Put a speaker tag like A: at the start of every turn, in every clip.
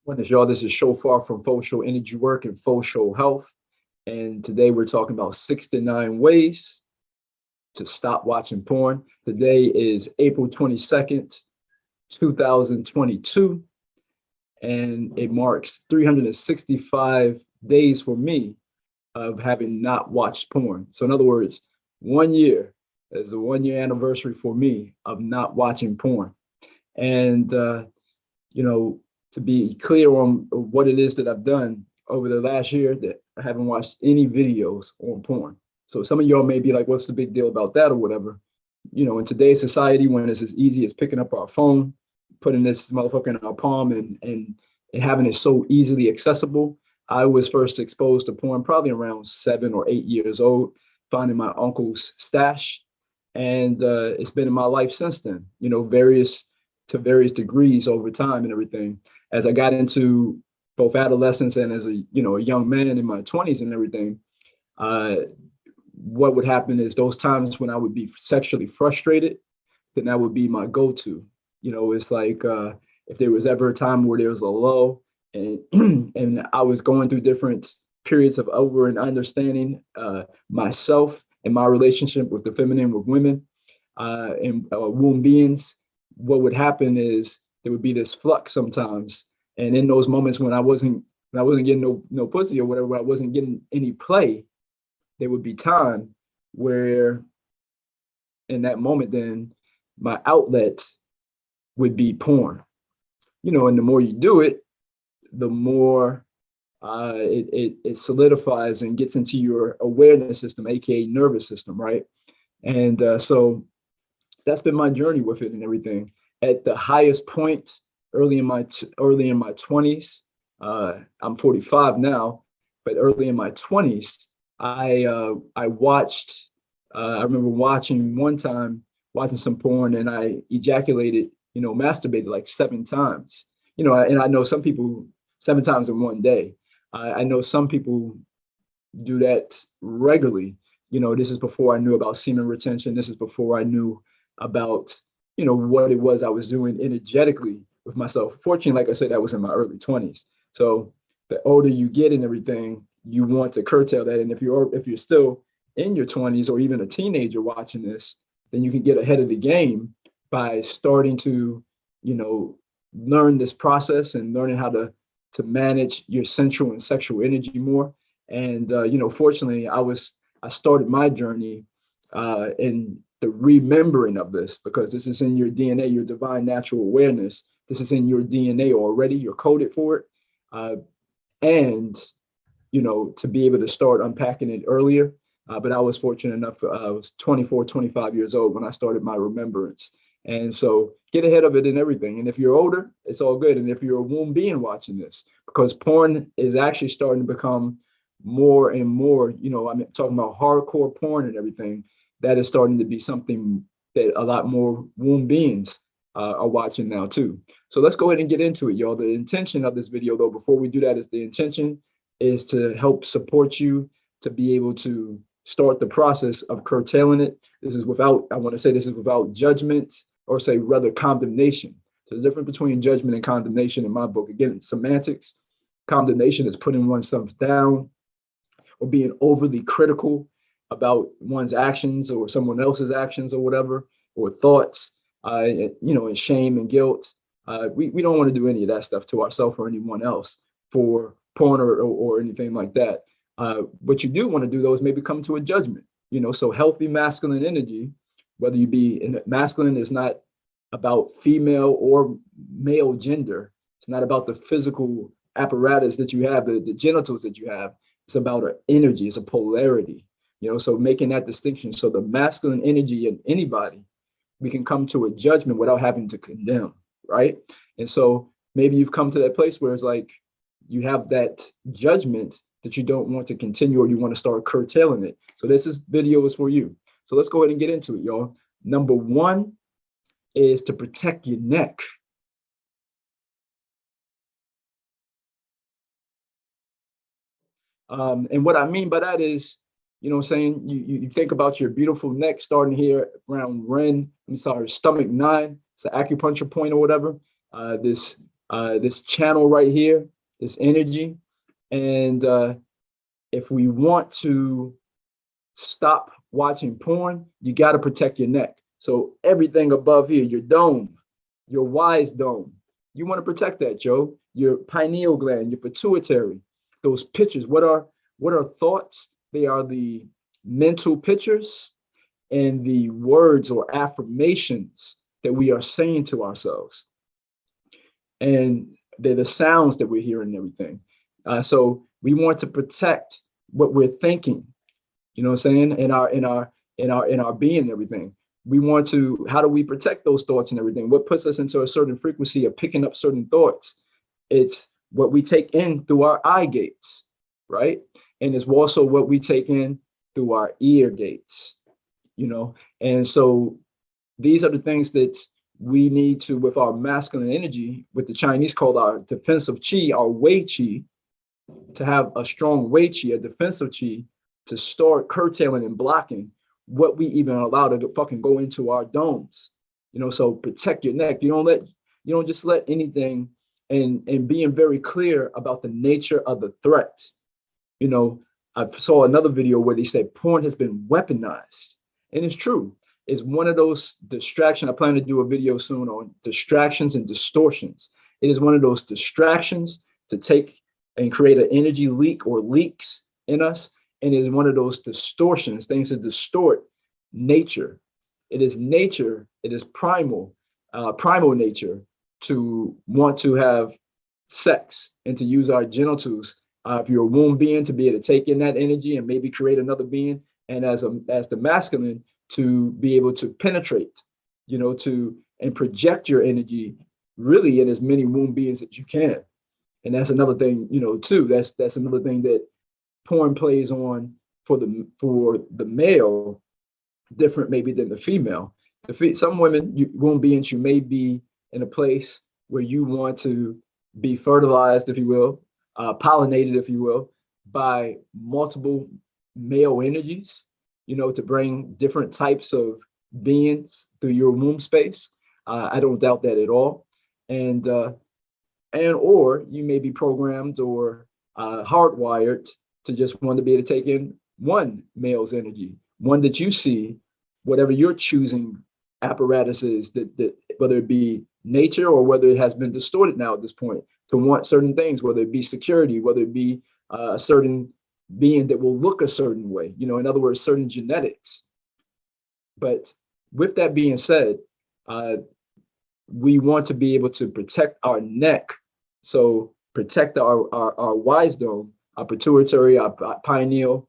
A: What is y'all? This is Shophar from Full Show Energy Work and Full Show Health. And today we're talking about 69 ways to stop watching porn. Today is April 22nd, 2022, and it marks 365 days for me of having not watched porn. So in other words, 1 year is a 1 year anniversary for me of not watching porn. And, you know, to be clear on what it is that I've done over the last year, that I haven't watched any videos on porn. So some of y'all may be like, what's the big deal about that or whatever? You know, in today's society, when it's as easy as picking up our phone, putting this motherfucker in our palm and having it so easily accessible, I was first exposed to porn probably around 7 or 8 years old, finding my uncle's stash. And it's been in my life since then, you know, various degrees over time and everything. As I got into both adolescence and as a young man in my 20s and everything, what would happen is those times when I would be sexually frustrated, then that would be my go-to. You know, it's like if there was ever a time where there was a lull and and I was going through different periods of over and understanding myself and my relationship with the feminine, with women and womb beings, what would happen is there would be this flux sometimes. And in those moments when I wasn't getting no pussy or whatever, I wasn't getting any play, there would be time where in that moment, then my outlet would be porn. You know, and the more you do it, the more it solidifies and gets into your awareness system, aka nervous system, right? And so that's been my journey with it and everything. At the highest point, early in my 20s, I'm 45 now, but early in my 20s, I watched. I remember watching some porn, and I ejaculated, masturbated like 7 times. And I know some people 7 times in one day. I know some people do that regularly. This is before I knew about semen retention. This is before I knew about what it was I was doing energetically with myself. Fortunately, like I said, that was in my early 20s. So the older you get and everything, you want to curtail that. And if you're still in your 20s or even a teenager watching this, then you can get ahead of the game by starting to learn this process and learning how to manage your sensual and sexual energy more. And fortunately, I started my journey in the remembering of this, because this is in your DNA, your divine natural awareness. This is in your DNA already. You're coded for it. And to be able to start unpacking it earlier. But I was fortunate enough, I was 24, 25 years old when I started my remembrance. And so get ahead of it and everything. And if you're older, it's all good. And if you're a womb being watching this, because porn is actually starting to become more and more, I'm talking about hardcore porn and everything, that is starting to be something that a lot more womb beings are watching now too. So let's go ahead and get into it, y'all. The intention of this video, though, before we do that, is the intention is to help support you to be able to start the process of curtailing it. This is without judgment, or say rather condemnation. So the difference between judgment and condemnation in my book, again, semantics. Condemnation is putting oneself down or being overly critical about one's actions or someone else's actions or whatever, or thoughts, and shame and guilt. We don't want to do any of that stuff to ourselves or anyone else for porn or anything like that. What you do want to do, though, is maybe come to a judgment. So healthy masculine energy, whether you be in masculine, is not about female or male gender. It's not about the physical apparatus that you have, the genitals that you have. It's about an energy. It's a polarity. So making that distinction. So the masculine energy in anybody, we can come to a judgment without having to condemn, right? And so maybe you've come to that place where it's like you have that judgment that you don't want to continue, or you want to start curtailing it. So this video is for you. So let's go ahead and get into it, y'all. Number one is to protect your neck. And what I mean by that is, saying you think about your beautiful neck starting here around stomach 9. It's an acupuncture point or whatever. This this channel right here, this energy. And if we want to stop watching porn, you got to protect your neck. So everything above here, your dome, your wise dome, you want to protect that, Joe. Your pineal gland, your pituitary, those pictures. What are thoughts? They are the mental pictures and the words or affirmations that we are saying to ourselves. And they're the sounds that we're hearing and everything. So we want to protect what we're thinking, you know what I'm saying, in our being and everything. We want to, how do we protect those thoughts and everything? What puts us into a certain frequency of picking up certain thoughts? It's what we take in through our eye gates, right? And it's also what we take in through our ear gates, you know? And so these are the things that we need to, with our masculine energy, what the Chinese call our defensive qi, our wei qi, to have a strong wei qi, a defensive qi, to start curtailing and blocking what we even allow to fucking go into our domes, you know. So protect your neck. You don't just let anything, and being very clear about the nature of the threat. You know, I saw another video where they said porn has been weaponized, and it's true. It's one of those distractions. I plan to do a video soon on distractions and distortions. It is one of those distractions to take and create an energy leak or leaks in us. And it is one of those distortions, things that distort nature. It is nature, it is primal nature to want to have sex and to use our genitals. If you're a womb being, to be able to take in that energy and maybe create another being. And as the masculine, to be able to penetrate, you know, and project your energy really in as many womb beings as you can. And that's another thing, you know, too. That's another thing that porn plays on for the male, different maybe than the female. Some women, womb beings, you may be in a place where you want to be fertilized, if you will, pollinated, if you will, by multiple male energies, you know, to bring different types of beings through your womb space. I don't doubt that at all. And or you may be programmed or hardwired to just want to be able to take in one male's energy, one that you see, whatever your choosing apparatus is, that whether it be nature or whether it has been distorted now at this point, to want certain things, whether it be security, whether it be a certain being that will look a certain way, you know, in other words, certain genetics. But with that being said, we want to be able to protect our neck. So protect our wise dome, our pituitary, our pineal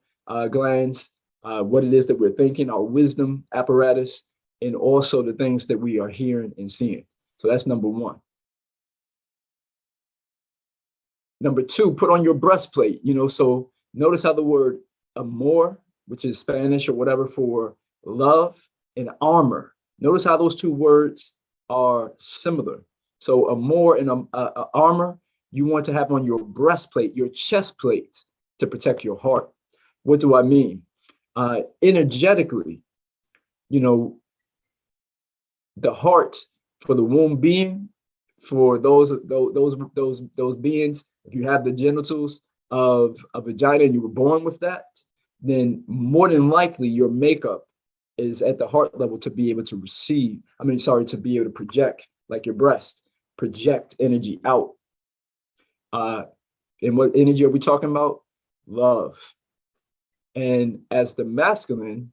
A: glands, what it is that we're thinking, our wisdom apparatus, and also the things that we are hearing and seeing. So that's number one. Number two, put on your breastplate, you know, so notice how the word amor, which is Spanish or whatever for love, and armor. Notice how those two words are similar. So amor and armor, you want to have on your breastplate, your chest plate, to protect your heart. What do I mean? Energetically, you know, the heart for the womb being, for those beings, if you have the genitals of a vagina and you were born with that, then more than likely your makeup is at the heart level to be able to receive, to be able to project, like your breast, project energy out. And what energy are we talking about? Love. And as the masculine,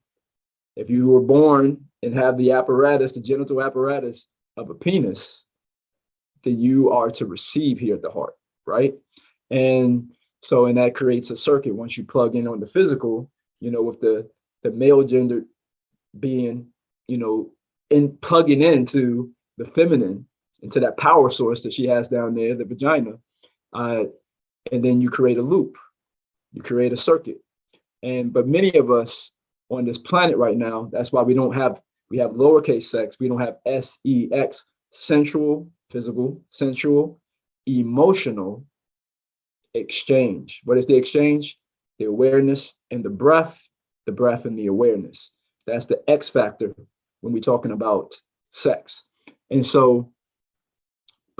A: if you were born and have the apparatus, the genital apparatus of a penis, then you are to receive here at the heart, right? And so, and that creates a circuit once you plug in on the physical, you know, with the male gender being, you know, plugging into the feminine, into that power source that she has down there, the vagina. And then you create a loop, you create a circuit. But many of us on this planet right now, that's why we have lowercase sex, we don't have S.E.X, sensual, physical, sensual, emotional exchange. What is the exchange? The awareness and the breath and the awareness. That's the X factor when we're talking about sex. And so,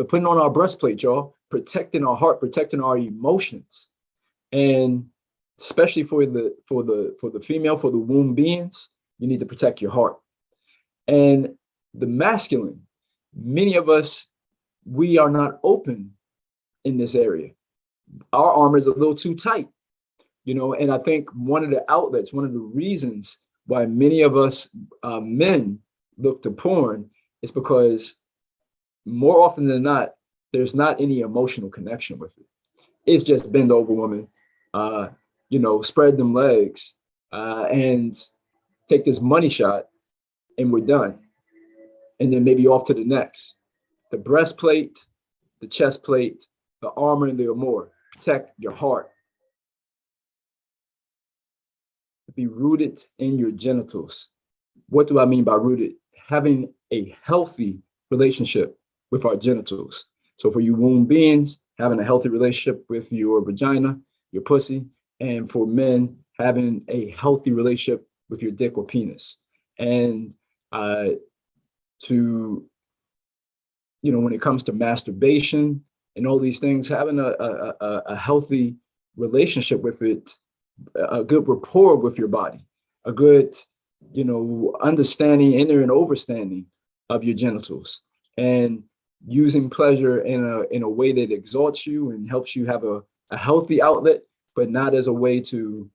A: but putting on our breastplate, y'all, protecting our heart, protecting our emotions. And especially for the female, for the womb beings, you need to protect your heart. And the masculine, many of us, we are not open in this area. Our armor is a little too tight, you know, and I think one of the outlets, one of the reasons why many of us men look to porn is because more often than not, there's not any emotional connection with it. It's just bend over, woman, you know, spread them legs and take this money shot and we're done. And then maybe off to the next. The breastplate, the chest plate, the armor, and the more. Protect your heart. Be rooted in your genitals. What do I mean by rooted? Having a healthy relationship with our genitals. So for you womb beings, having a healthy relationship with your vagina, your pussy, and for men, having a healthy relationship with your dick or penis. And to, you know, when it comes to masturbation and all these things, having a healthy relationship with it, a good rapport with your body, a good, you know, understanding, inner and overstanding of your genitals, and using pleasure in a way that exalts you and helps you have a healthy outlet, but not as a way to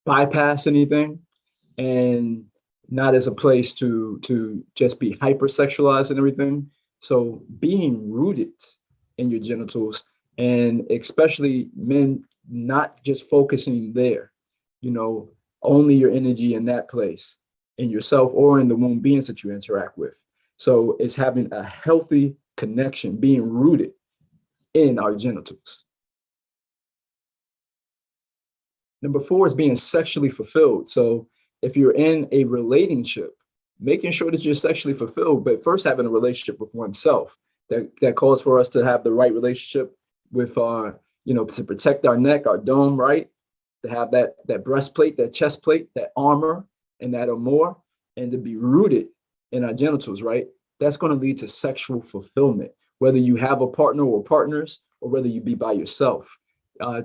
A: bypass anything, and not as a place to just be hypersexualized and everything. So being rooted in your genitals, and especially men not just focusing there, you know, only your energy in that place, in yourself or in the womb beings that you interact with. So it's having a healthy connection, being rooted in our genitals. Number 4 is being sexually fulfilled. So if you're in a relationship, making sure that you're sexually fulfilled, but first having a relationship with oneself. That calls for us to have the right relationship with our, you know, to protect our neck, our dome, right? To have that breastplate, that chest plate, that armor, and that more, and to be rooted in our genitals, right? That's going to lead to sexual fulfillment, whether you have a partner or partners, or whether you be by yourself,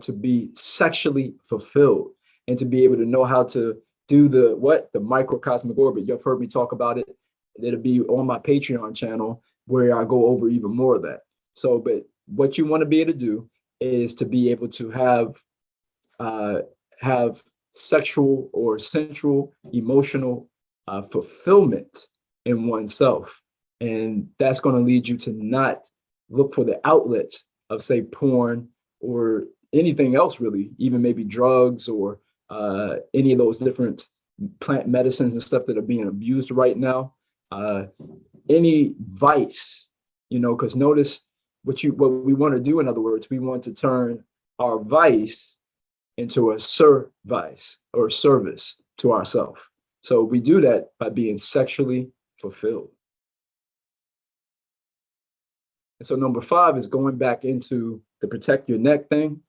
A: to be sexually fulfilled and to be able to know how to do the microcosmic orbit. You've heard me talk about it. It'll be on my Patreon channel where I go over even more of that. So, but what you want to be able to do is to be able to have sexual or sensual, emotional fulfillment in oneself. And that's going to lead you to not look for the outlets of, say, porn or anything else, really, even maybe drugs or any of those different plant medicines and stuff that are being abused right now. Any vice, you know, because notice what we want to do. In other words, we want to turn our vice into a service or service to ourselves. So we do that by being sexually fulfilled. And so number 5 is going back into the protect your neck thing.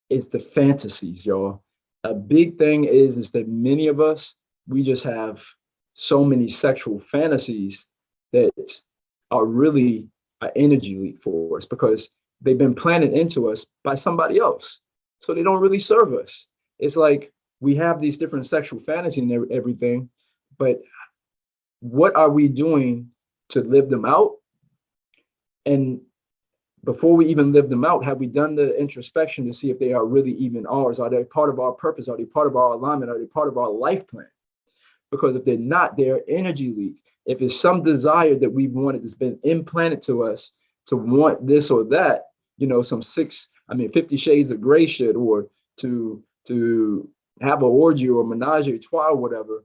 A: It's the fantasies, y'all. A big thing is that many of us, we just have so many sexual fantasies that are really an energy leak for us because they've been planted into us by somebody else. So they don't really serve us. It's like we have these different sexual fantasies and everything, but what are we doing to live them out? And before we even live them out, have we done the introspection to see if they are really even ours? Are they part of our purpose? Are they part of our alignment? Are they part of our life plan? Because if they're not, they're energy leak. If it's some desire that we've wanted that's been implanted to us to want this or that, you know, 50 Shades of Gray shit, or to have an orgy or menage a trois or whatever,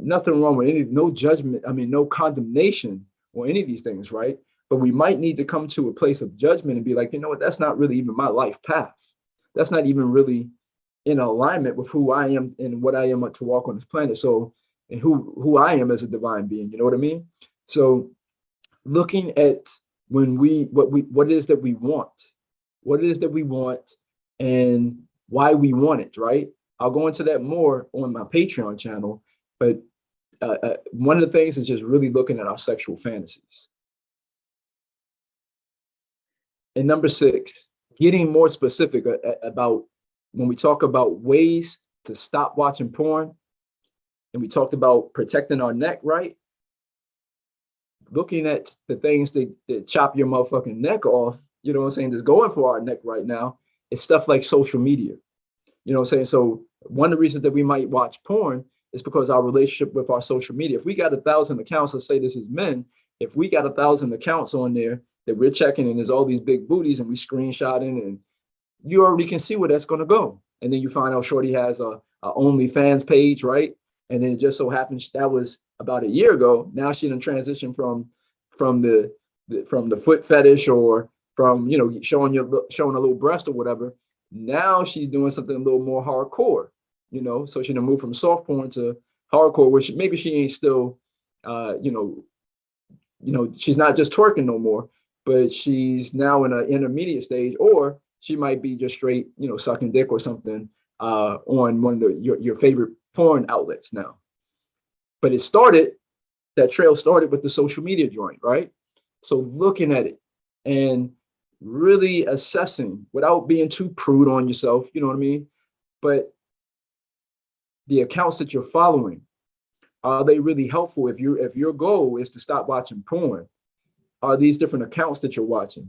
A: nothing wrong with no judgment, no condemnation or any of these things, right? But we might need to come to a place of judgment and be like, you know what, that's not really even my life path. That's not even really in alignment with who I am and what I am to walk on this planet. So, and who I am as a divine being, you know what I mean? So looking at what it is that we want and why we want it, right? I'll go into that more on my Patreon channel, but one of the things is just really looking at our sexual fantasies. And number 6, getting more specific about when we talk about ways to stop watching porn, and we talked about protecting our neck, right? Looking at the things that chop your motherfucking neck off, you know what I'm saying, that's going for our neck right now, it's stuff like social media. You know what I'm saying? So one of the reasons that we might watch porn is because our relationship with our social media. If we got 1,000 accounts, let's say this is men, if we got 1,000 accounts on there that we're checking and there's all these big booties and we screenshotting, and you already can see where that's going to go. And then you find out Shorty has a OnlyFans page, right? And then it just so happens that was about a year ago. Now she done transition from the foot fetish, or from, you know, showing a little breast or whatever. Now she's doing something a little more hardcore, you know. So she done moved from soft porn to hardcore, which maybe she ain't still, you know, she's not just twerking no more, but she's now in an intermediate stage, or she might be just straight, you know, sucking dick or something on one of your favorite porn outlets now. But that trail started with the social media joint, right? So looking at it and really assessing without being too prude on yourself, you know what I mean? But the accounts that you're following, are they really helpful? If your goal is to stop watching porn, are these different accounts that you're watching,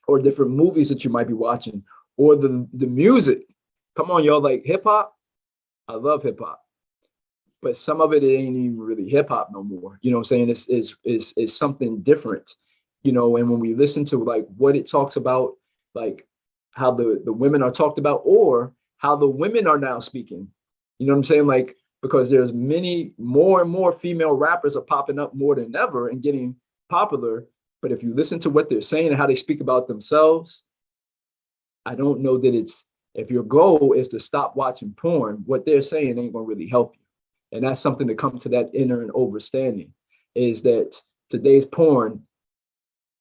A: or different movies that you might be watching, or the music? Come on, y'all, like hip hop. I love hip hop, but some of it ain't even really hip hop no more. You know what I'm saying? It's something different, you know. And when we listen to like what it talks about, like how the women are talked about, or how the women are now speaking, you know what I'm saying? Like, because there's more and more female rappers are popping up more than ever and getting popular. But if you listen to what they're saying and how they speak about themselves, I don't know that if your goal is to stop watching porn, what they're saying ain't gonna really help you. And that's something to come to that inner and understanding, is that today's porn,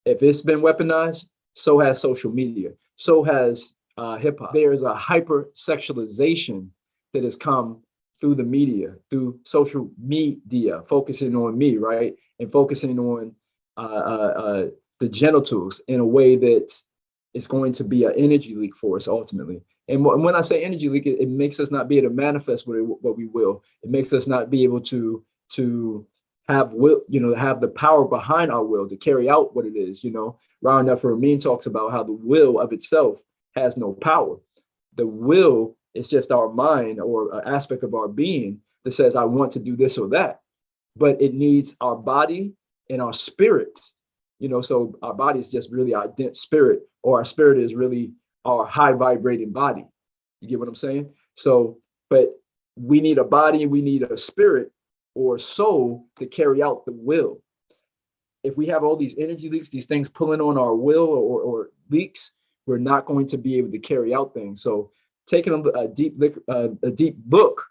A: if it's been weaponized, so has social media, so has hip hop. There's a hypersexualization that has come through the media, through social media, focusing on me, right? And focusing on the genitals in a way that is going to be an energy leak for us ultimately. And when I say energy leak, it makes us not be able to manifest what we will. It makes us not be able to have will, you know, have the power behind our will to carry out what it is. You know, Ron Reframing talks about how the will of itself has no power. The will is just our mind, or an aspect of our being that says, I want to do this or that. But it needs our body and our spirit. You know, so our body is just really our dense spirit, or our spirit is really our high vibrating body. You get what I'm saying? So, but we need a body, we need a spirit or soul to carry out the will. If we have all these energy leaks, these things pulling on our will, or leaks, we're not going to be able to carry out things. So taking a deep look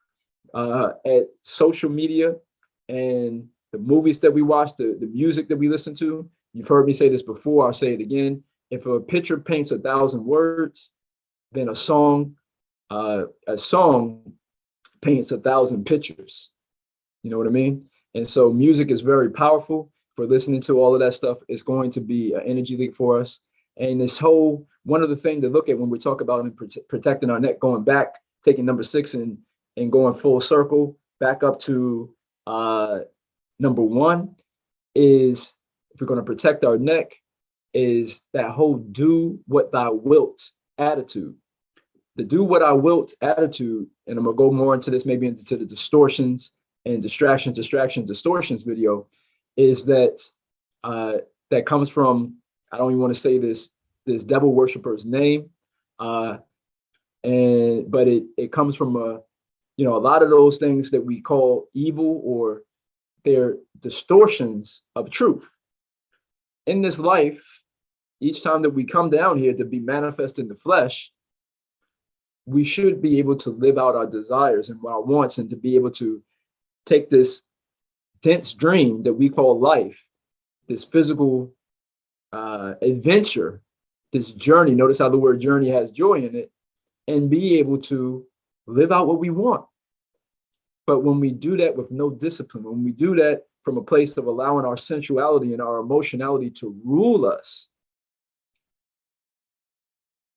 A: at social media and the movies that we watch, the music that we listen to. You've heard me say this before, I'll say it again. If a picture paints 1,000 words, then a song paints 1,000 pictures. You know what I mean? And so music is very powerful. For listening to all of that stuff, it's going to be an energy leak for us. And this whole, one of the things to look at when we talk about protecting our neck, going back, taking number 6 and going full circle back up to number 1, is if we're going to protect our neck, is that whole do what thou wilt attitude. The do what I wilt attitude, and I'm going to go more into this, maybe into the distortions and distortions video, is that that comes from, I don't even want to say this devil worshiper's name, but it comes from a lot of those things that we call evil, or they're distortions of truth. In this life, each time that we come down here to be manifest in the flesh, we should be able to live out our desires and our wants, and to be able to take this dense dream that we call life, this physical adventure, this journey. Notice how the word journey has joy in it, and be able to live out what we want. But when we do that with no discipline, when we do that from a place of allowing our sensuality and our emotionality to rule us,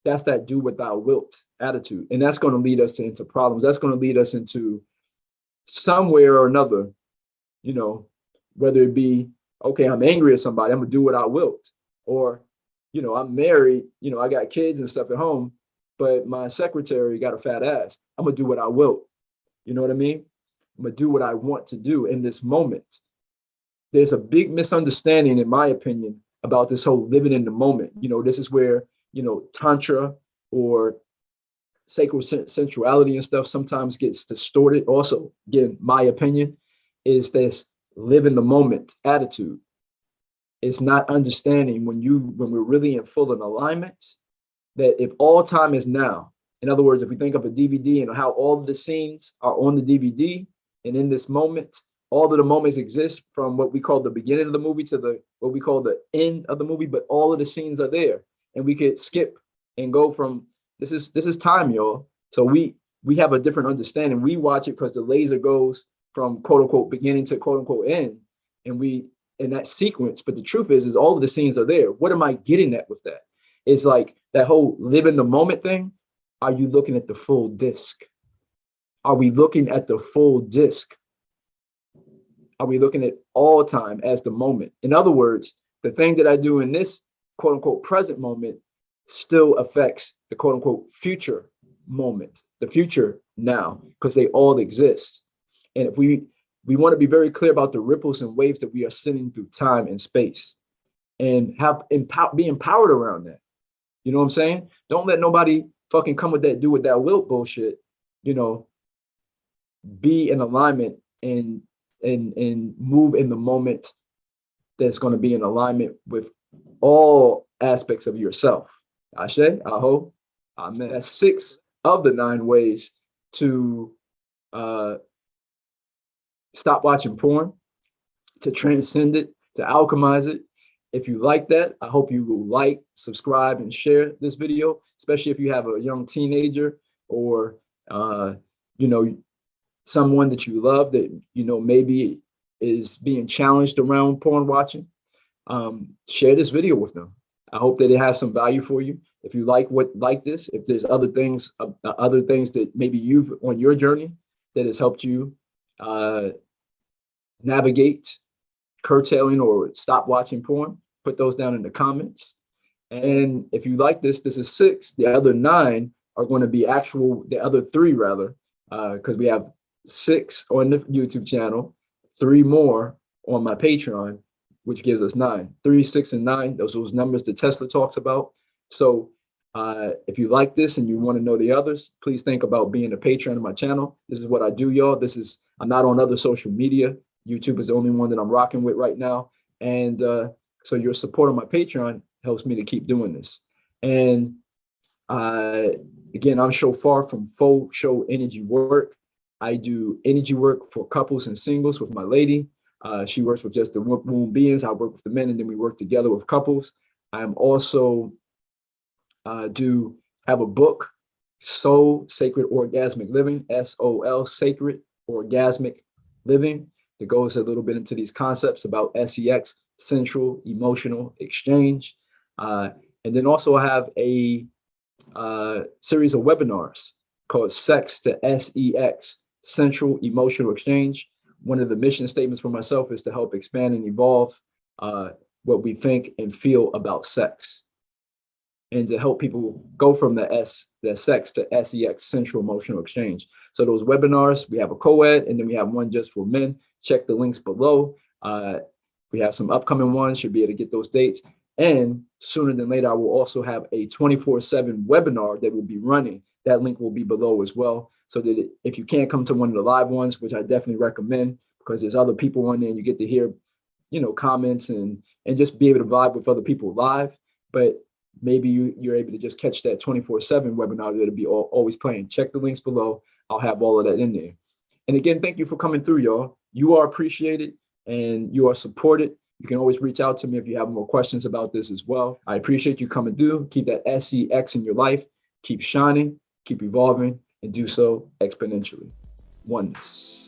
A: that's that do without wilt attitude. And that's going to lead us into problems. That's going to lead us into somewhere or another, you know, whether it be, okay, I'm angry at somebody, I'm going to do without wilt. Or, you know, I'm married, you know, I got kids and stuff at home, but my secretary got a fat ass. I'm going to do what I will. You know what I mean? I'm going to do what I want to do in this moment. There's a big misunderstanding, in my opinion, about this whole living in the moment. You know, this is where, you know, Tantra or sacred sensuality and stuff sometimes gets distorted. Also, again, my opinion is this live in the moment attitude. It's not understanding when we're really in full in alignment, that if all time is now, in other words, if we think of a DVD and how all of the scenes are on the DVD, and in this moment, all of the moments exist from what we call the beginning of the movie to the what we call the end of the movie, but all of the scenes are there, and we could skip and go from this is time, y'all. So we have a different understanding. We watch it because the laser goes from quote unquote beginning to quote unquote end, and we in that sequence. But the truth is all of the scenes are there. What am I getting at with that? It's like that whole live in the moment thing. Are you looking at the full disc? Are we looking at the full disc? Are we looking at all time as the moment? In other words, the thing that I do in this quote unquote present moment still affects the quote unquote future moment, the future now, because they all exist. And if we want to be very clear about the ripples and waves that we are sending through time and space, and be empowered around that. You know what I'm saying? Don't let nobody fucking come with that do with that will bullshit. You know, be in alignment and move in the moment that's going to be in alignment with all aspects of yourself. Ashe, Aho, Amen. That's 6 of the 9 ways to stop watching porn, to transcend it, to alchemize it. If you like that, I hope you will like, subscribe, and share this video, especially if you have a young teenager or, you know, someone that you love that, you know, maybe is being challenged around porn watching. Share this video with them. I hope that it has some value for you. If you like this, if there's other things that maybe you've on your journey that has helped you navigate curtailing or stop watching porn, put those down in the comments. And if you like this is 6. The other 9 are going to be the other 3 rather, because we have 6 on the YouTube channel, 3 more on my Patreon, which gives us 9. 3, 6, and 9, those numbers that Tesla talks about. So if you like this and you want to know the others, please think about being a patron of my channel. This is what I do, y'all. I'm not on other social media. YouTube is the only one that I'm rocking with right now. And so your support on my Patreon helps me to keep doing this. And again, I'm Shophar from Faux Show Energy Work. I do energy work for couples and singles with my lady. She works with just the womb beings. I work with the men, and then we work together with couples. I'm also do have a book, Soul Sacred Orgasmic Living, SOL Sacred Orgasmic Living, that goes a little bit into these concepts about S.E.X, Central Emotional Exchange. And then also I have a series of webinars called S.E.X to S.E.X, Central Emotional Exchange. One of the mission statements for myself is to help expand and evolve what we think and feel about sex, and to help people go from the S.E.X to S.E.X, Central Emotional Exchange. So those webinars, we have a co-ed, and then we have one just for men. Check the links below. We have some upcoming ones, should be able to get those dates. And sooner than later, I will also have a 24/7 webinar that will be running. That link will be below as well. So that if you can't come to one of the live ones, which I definitely recommend, because there's other people on there and you get to hear, you know, comments and just be able to vibe with other people live. But maybe you're able to just catch that 24/7 webinar that'll be always playing. Check the links below. I'll have all of that in there. And again, thank you for coming through, y'all. You are appreciated and you are supported. You can always reach out to me if you have more questions about this as well. I appreciate you coming through. Keep that S.E.X in your life. Keep shining, keep evolving, and do so exponentially. Oneness.